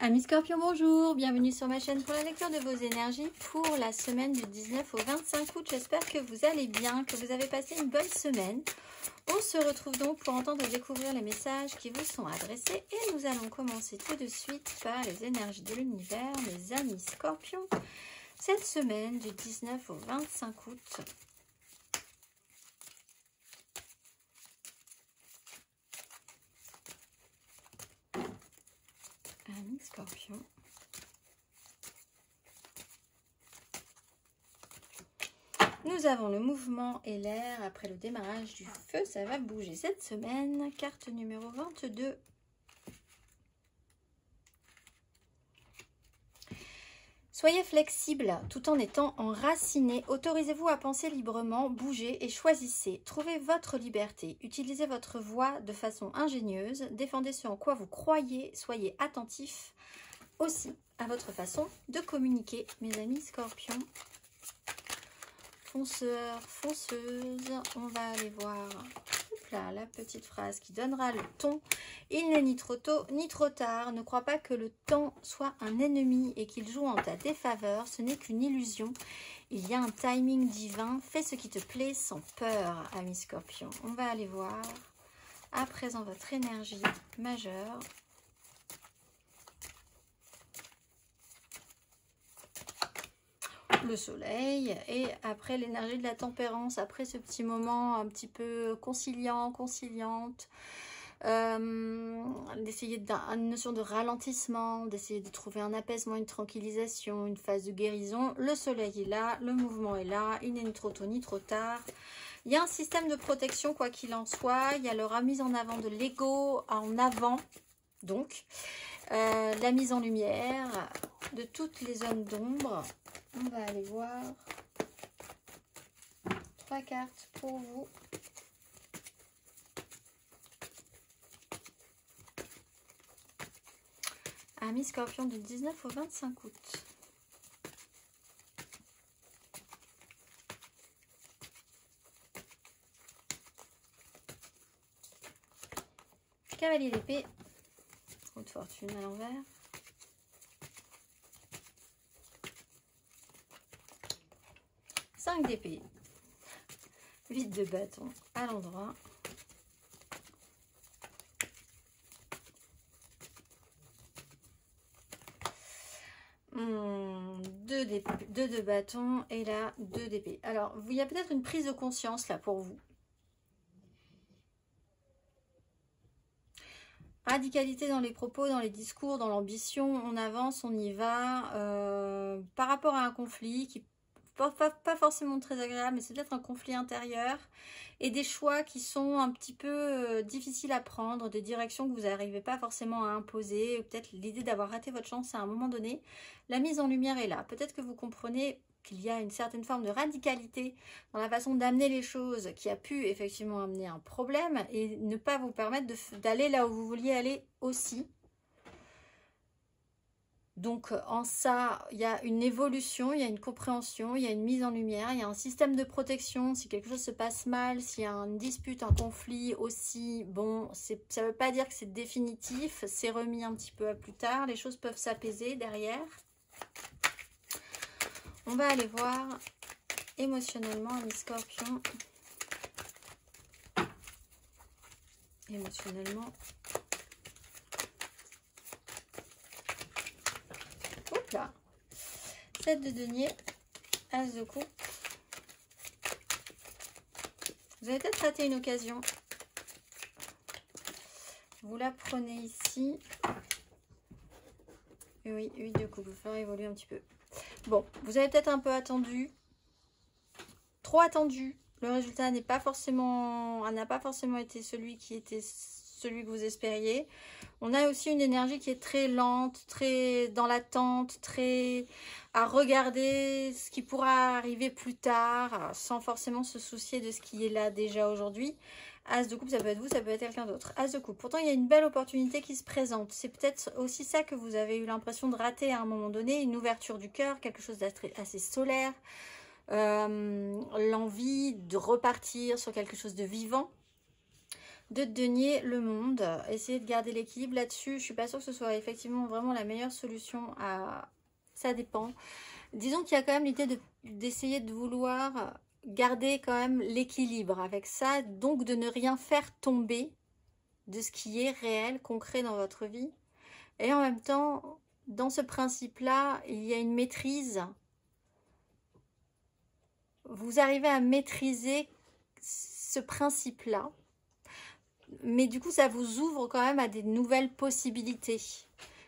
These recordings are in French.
Amis Scorpions, bonjour, bienvenue sur ma chaîne pour la lecture de vos énergies pour la semaine du 19 au 25 août. J'espère que vous allez bien, que vous avez passé une bonne semaine. On se retrouve donc pour entendre et découvrir les messages qui vous sont adressés et nous allons commencer tout de suite par les énergies de l'univers, mes amis Scorpions, cette semaine du 19 au 25 août. Amis Scorpions. Nous avons le mouvement et l'air. Après le démarrage du feu, ça va bouger cette semaine. Carte numéro 22. Soyez flexible tout en étant enraciné. Autorisez-vous à penser librement, bougez et choisissez. Trouvez votre liberté. Utilisez votre voix de façon ingénieuse. Défendez ce en quoi vous croyez. Soyez attentifs aussi à votre façon de communiquer, mes amis Scorpions. Fonceurs, fonceuses, on va aller voir là, la petite phrase qui donnera le ton. Il n'est ni trop tôt ni trop tard. Ne crois pas que le temps soit un ennemi et qu'il joue en ta défaveur. Ce n'est qu'une illusion. Il y a un timing divin. Fais ce qui te plaît sans peur, amis Scorpions. On va aller voir à présent votre énergie majeure. Le soleil et après l'énergie de la tempérance, après ce petit moment un petit peu conciliant, conciliante, d'essayer une notion de ralentissement, d'essayer de trouver un apaisement, une tranquillisation, une phase de guérison. Le soleil est là, le mouvement est là, il n'est ni trop tôt ni trop tard. Il y a un système de protection quoi qu'il en soit, il y a la remise en avant de l'ego en avant, donc la mise en lumière de toutes les zones d'ombre. On va aller voir 3 cartes pour vous. Amis Scorpions du 19 au 25 août. Cavalier d'épée. Roue de fortune à l'envers. D'épée, 8 de bâton à l'endroit, 2 de bâton et là 2 d'épée. Alors il y a peut-être une prise de conscience là pour vous. Radicalité dans les propos, dans les discours, dans l'ambition, on avance, on y va par rapport à un conflit qui pas forcément très agréable, mais c'est peut-être un conflit intérieur et des choix qui sont un petit peu difficiles à prendre, des directions que vous n'arrivez pas forcément à imposer, peut-être l'idée d'avoir raté votre chance à un moment donné. La mise en lumière est là. Peut-être que vous comprenez qu'il y a une certaine forme de radicalité dans la façon d'amener les choses qui a pu effectivement amener un problème et ne pas vous permettre d'aller là où vous vouliez aller aussi. Donc en ça, il y a une évolution, il y a une compréhension, il y a une mise en lumière, il y a un système de protection. Si quelque chose se passe mal, s'il y a une dispute, un conflit aussi, bon, ça ne veut pas dire que c'est définitif, c'est remis un petit peu à plus tard, les choses peuvent s'apaiser derrière. On va aller voir émotionnellement les Scorpions. Émotionnellement. Là. 7 de denier, as de coupe. Vous avez peut-être raté une occasion. Vous la prenez ici. Et oui, 8 de coupe, vous faire évoluer un petit peu. Bon, vous avez peut-être un peu attendu. Trop attendu. Le résultat n'a pas forcément été celui que vous espériez. On a aussi une énergie qui est très lente, très dans l'attente, très à regarder ce qui pourra arriver plus tard, sans forcément se soucier de ce qui est là déjà aujourd'hui. As de coupe, ça peut être vous, ça peut être quelqu'un d'autre. As de coupe. Pourtant, il y a une belle opportunité qui se présente. C'est peut-être aussi ça que vous avez eu l'impression de rater à un moment donné, une ouverture du cœur, quelque chose d'assez solaire, l'envie de repartir sur quelque chose de vivant. de denier, le monde. Essayez de garder l'équilibre là-dessus. Je ne suis pas sûre que ce soit effectivement vraiment la meilleure solution. Ça dépend. Disons qu'il y a quand même l'idée d'essayer de vouloir garder quand même l'équilibre avec ça. Donc de ne rien faire tomber de ce qui est réel, concret dans votre vie. Et en même temps, dans ce principe-là, il y a une maîtrise. Vous arrivez à maîtriser ce principe-là. Mais du coup, ça vous ouvre quand même à des nouvelles possibilités.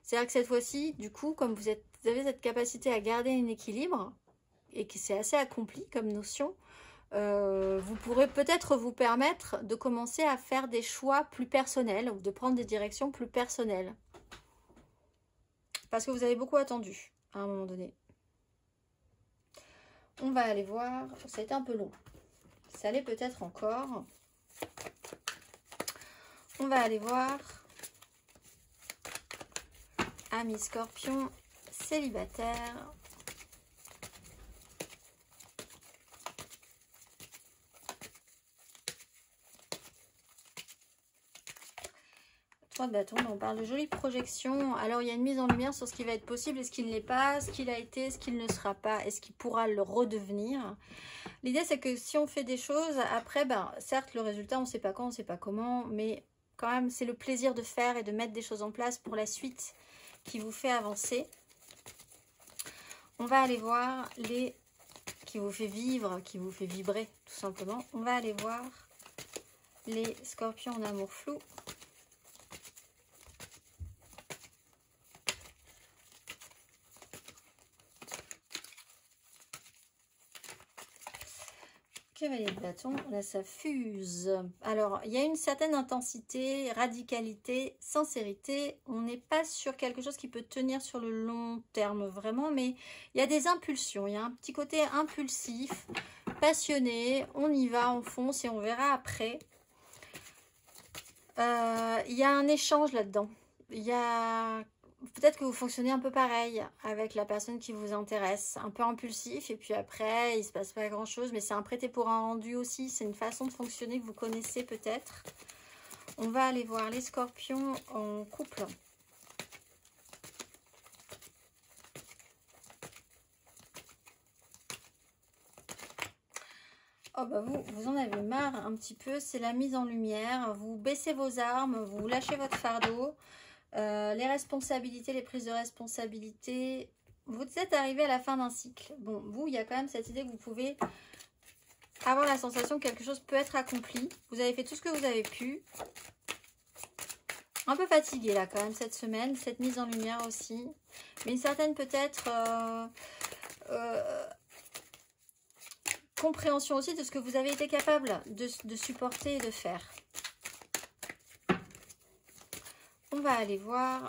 C'est-à-dire que cette fois-ci, du coup, comme vous avez cette capacité à garder un équilibre, et que c'est assez accompli comme notion, vous pourrez peut-être vous permettre de commencer à faire des choix plus personnels, ou de prendre des directions plus personnelles. Parce que vous avez beaucoup attendu, à un moment donné. On va aller voir, ça a été un peu long. Ça l'est peut-être encore. On va aller voir Amis Scorpion, célibataire. De bâton, on parle de jolies projections. Alors il y a une mise en lumière sur ce qui va être possible et ce qui ne l'est pas, ce qu'il a été, ce qu'il ne sera pas et ce qui pourra le redevenir. L'idée c'est que si on fait des choses, après, certes le résultat on ne sait pas quand, on ne sait pas comment, mais quand même c'est le plaisir de faire et de mettre des choses en place pour la suite qui vous fait avancer. On va aller voir les qui vous fait vivre, qui vous fait vibrer tout simplement. On va aller voir les scorpions en amour flou. Cavalier de bâton, là ça fuse. Alors, il y a une certaine intensité, radicalité, sincérité. On n'est pas sur quelque chose qui peut tenir sur le long terme vraiment, mais il y a des impulsions. Il y a un petit côté impulsif, passionné. On y va, on fonce et on verra après. Il y a un échange là-dedans. Il y a... Peut-être que vous fonctionnez un peu pareil avec la personne qui vous intéresse, un peu impulsif et puis après il ne se passe pas grand chose, mais c'est un prêté pour un rendu aussi, c'est une façon de fonctionner que vous connaissez peut-être. On va aller voir les scorpions en couple. Oh bah vous en avez marre un petit peu, c'est la mise en lumière, vous baissez vos armes, vous lâchez votre fardeau. Les responsabilités, les prises de responsabilité, vous êtes arrivé à la fin d'un cycle. Bon, vous, il y a quand même cette idée que vous pouvez avoir la sensation que quelque chose peut être accompli. Vous avez fait tout ce que vous avez pu. Un peu fatigué là quand même cette semaine, cette mise en lumière aussi. Mais une certaine peut-être compréhension aussi de ce que vous avez été capable de supporter et de faire. On va aller voir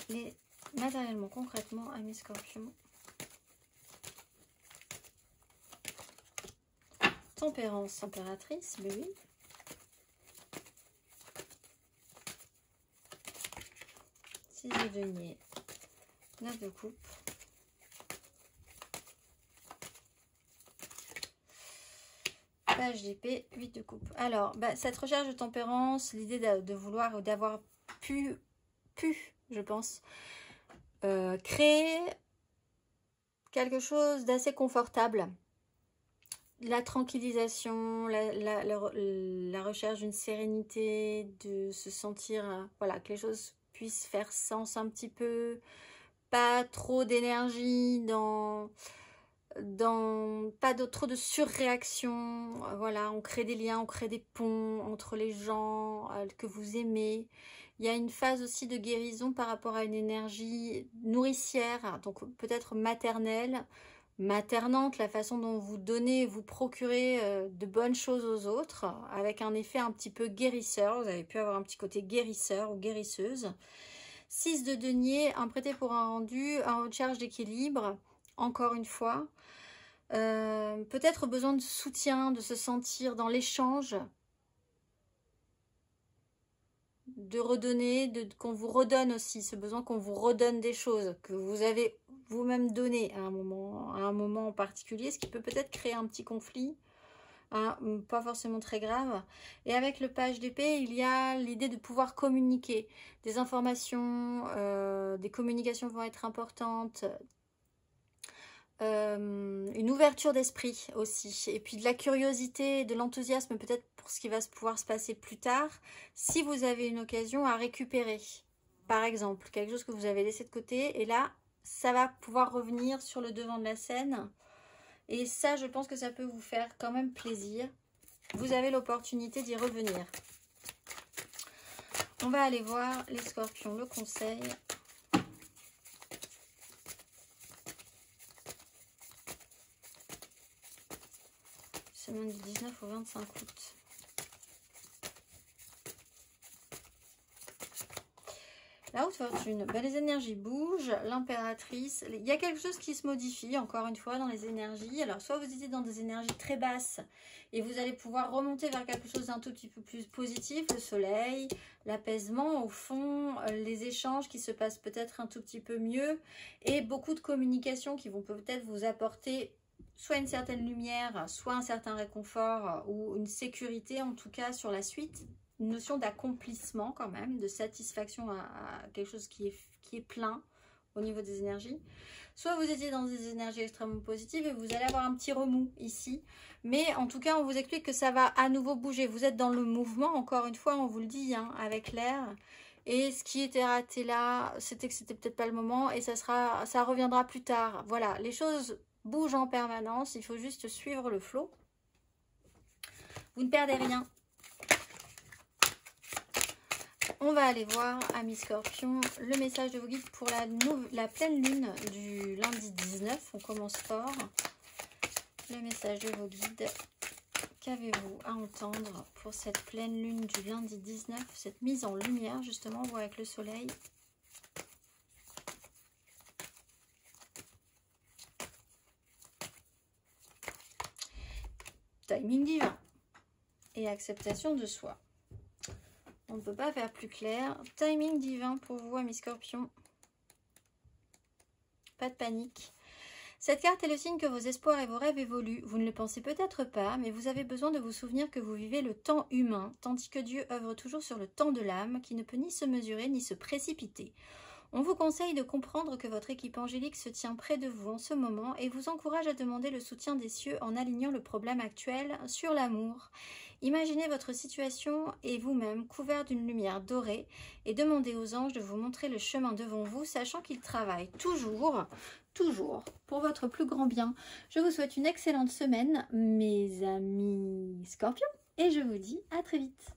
les matériellement, concrètement, amis scorpions. Tempérance, impératrice, mais oui. Six de denier, 9 de coupe. Page d'épée, 8 de coupe. Alors, cette recherche de tempérance, l'idée de vouloir, d'avoir pu, je pense, créer quelque chose d'assez confortable. La tranquillisation, la recherche d'une sérénité, de se sentir, voilà, que les choses puissent faire sens un petit peu, pas trop d'énergie pas trop de surréaction. Voilà, on crée des liens, on crée des ponts entre les gens que vous aimez. Il y a une phase aussi de guérison par rapport à une énergie nourricière, donc peut-être maternelle, maternante, la façon dont vous donnez, vous procurez de bonnes choses aux autres, avec un effet un petit peu guérisseur. Vous avez pu avoir un petit côté guérisseur ou guérisseuse. 6 de denier, un prêté pour un rendu, un recharge d'équilibre, encore une fois. Peut-être besoin de soutien, de se sentir dans l'échange, de redonner, qu'on vous redonne aussi, ce besoin qu'on vous redonne des choses que vous avez vous-même donné à un moment en particulier, ce qui peut peut-être créer un petit conflit, hein, pas forcément très grave. Et avec le page d'épée, il y a l'idée de pouvoir communiquer. Des informations, des communications vont être importantes. Une ouverture d'esprit aussi. Et puis de la curiosité, de l'enthousiasme peut-être pour ce qui va pouvoir se passer plus tard. Si vous avez une occasion à récupérer, par exemple, quelque chose que vous avez laissé de côté. Et là, ça va pouvoir revenir sur le devant de la scène. Et ça, je pense que ça peut vous faire quand même plaisir. Vous avez l'opportunité d'y revenir. On va aller voir les scorpions, le conseil. Semaine du 19 au 25 août. La haute fortune, ben, les énergies bougent, l'impératrice, il y a quelque chose qui se modifie encore une fois dans les énergies. Alors soit vous étiez dans des énergies très basses et vous allez pouvoir remonter vers quelque chose d'un tout petit peu plus positif, le soleil, l'apaisement au fond, les échanges qui se passent peut-être un tout petit peu mieux et beaucoup de communications qui vont peut-être vous apporter soit une certaine lumière, soit un certain réconfort ou une sécurité en tout cas sur la suite. Une notion d'accomplissement quand même, de satisfaction à quelque chose qui est plein au niveau des énergies. Soit vous étiez dans des énergies extrêmement positives et vous allez avoir un petit remous ici. Mais en tout cas, on vous explique que ça va à nouveau bouger. Vous êtes dans le mouvement, encore une fois, on vous le dit, hein, avec l'air. Et ce qui était raté là, c'était que c'était peut-être pas le moment et ça reviendra plus tard. Voilà, les choses bougent en permanence, il faut juste suivre le flot. Vous ne perdez rien. On va aller voir, amis scorpions, le message de vos guides pour la pleine lune du lundi 19. On commence fort. Le message de vos guides. Qu'avez-vous à entendre pour cette pleine lune du lundi 19? Cette mise en lumière, justement, on voit avec le soleil. Timing divin et acceptation de soi. On ne peut pas faire plus clair. Timing divin pour vous, amis scorpions. Pas de panique. Cette carte est le signe que vos espoirs et vos rêves évoluent. Vous ne le pensez peut-être pas, mais vous avez besoin de vous souvenir que vous vivez le temps humain, tandis que Dieu œuvre toujours sur le temps de l'âme, qui ne peut ni se mesurer ni se précipiter. On vous conseille de comprendre que votre équipe angélique se tient près de vous en ce moment et vous encourage à demander le soutien des cieux en alignant le problème actuel sur l'amour. Imaginez votre situation et vous-même couvert d'une lumière dorée et demandez aux anges de vous montrer le chemin devant vous, sachant qu'ils travaillent toujours pour votre plus grand bien. Je vous souhaite une excellente semaine, mes amis scorpions, et je vous dis à très vite.